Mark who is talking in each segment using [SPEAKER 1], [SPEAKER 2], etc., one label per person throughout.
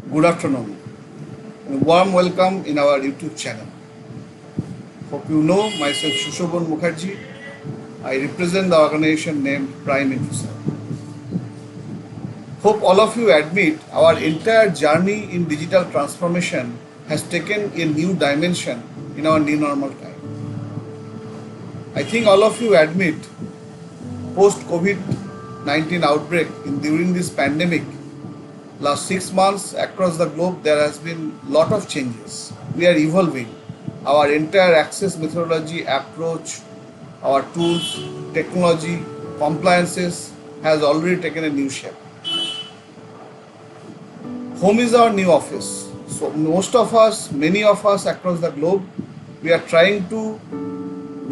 [SPEAKER 1] Good afternoon and warm welcome in our YouTube channel. Hope you know myself Sushobhan Mukherjee. I represent the organization named Prime Infosys. Hope all of you admit our entire journey in digital transformation has taken a new dimension in our new normal time. I think all of you admit post COVID-19 outbreak during this pandemic last 6 months across the globe there has been lot of changes. We are evolving. Our entire access methodology, approach, our tools, technology, compliances has already taken a new shape. Home is our new office. So most of us, many of us across the globe, we are trying to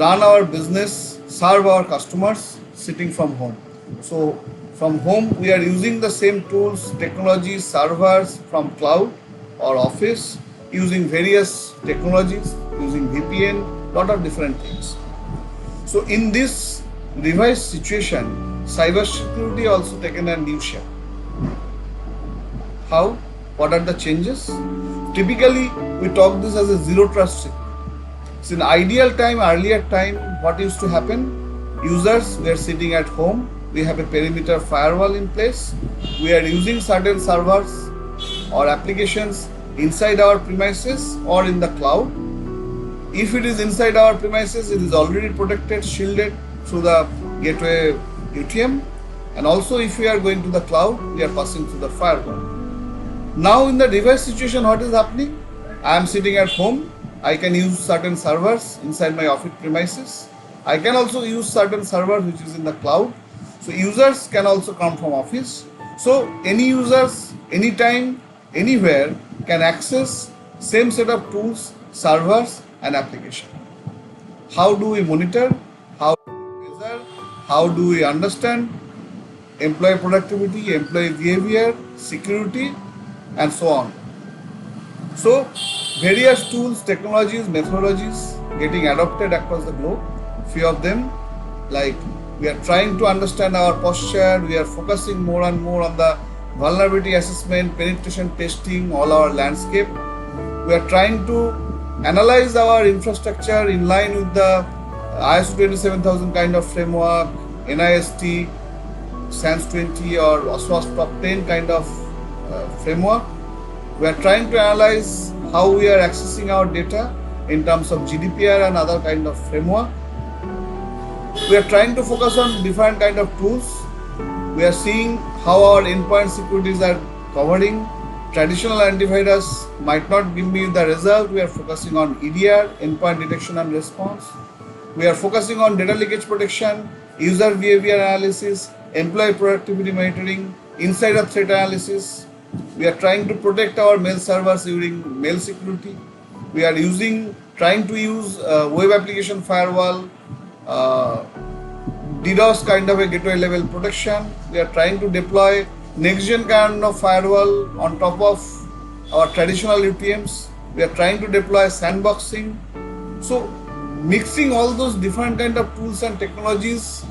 [SPEAKER 1] run our business, serve our customers sitting from home. So from home, we are using the same tools, technologies, servers from cloud or office, using various technologies, using VPN, lot of different things. So in this revised situation, cybersecurity also taken a new shape. How? What are the changes? Typically, we talk this as a zero trust security. So in ideal time, earlier time, what used to happen? Users were sitting at home. We have a perimeter firewall in place. We are using certain servers or applications inside our premises or in the cloud. If it is inside our premises, it is already protected, shielded through the gateway UTM. And also if we are going to the cloud, we are passing through the firewall. Now in the reverse situation, what is happening? I am sitting at home. I can use certain servers inside my office premises. I can also use certain servers which is in the cloud. So users can also come from office. So any users, anytime, anywhere can access same set of tools, servers and application. How do we monitor? How do we measure? How do we understand employee productivity, employee behavior, security and so on. So various tools, technologies, methodologies getting adopted across the globe. Few of them, like we are trying to understand our posture, we are focusing more and more on the vulnerability assessment, penetration testing, all our landscape. We are trying to analyze our infrastructure in line with the ISO 27000 kind of framework, NIST, SANS 20 or OSWASP top 10 kind of framework. We are trying to analyze how we are accessing our data in terms of GDPR and other kind of framework. We are trying to focus on different kind of tools. We are seeing how our endpoint securities are covering. Traditional antivirus might not give me the result. We are focusing on EDR, endpoint detection and response. We are focusing on data leakage protection, user behavior analysis, employee productivity monitoring, insider threat analysis. We are trying to protect our mail servers during mail security. We are trying to use web application firewall, DDoS kind of a gateway level protection. We are trying to deploy next gen kind of firewall on top of our traditional UTMs. We are trying to deploy sandboxing. So mixing all those different kind of tools and technologies,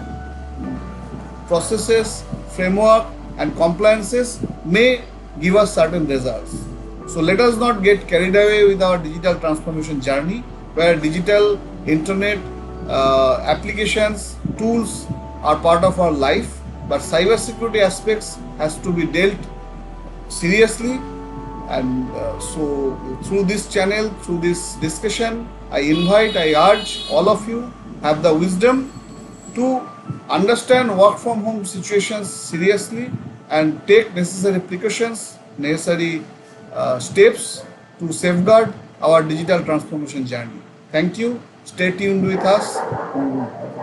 [SPEAKER 1] processes, framework and compliances may give us certain results. So let us not get carried away with our digital transformation journey where digital, internet, applications, tools are part of our life, but cybersecurity aspects has to be dealt seriously. And so through this channel, through this discussion, I urge all of you have the wisdom to understand work from home situations seriously and take necessary precautions, necessary steps to safeguard our digital transformation journey. Thank you. Stay tuned with us.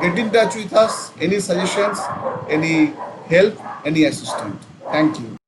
[SPEAKER 1] Get in touch with us. Any suggestions, any help, any assistance. Thank you.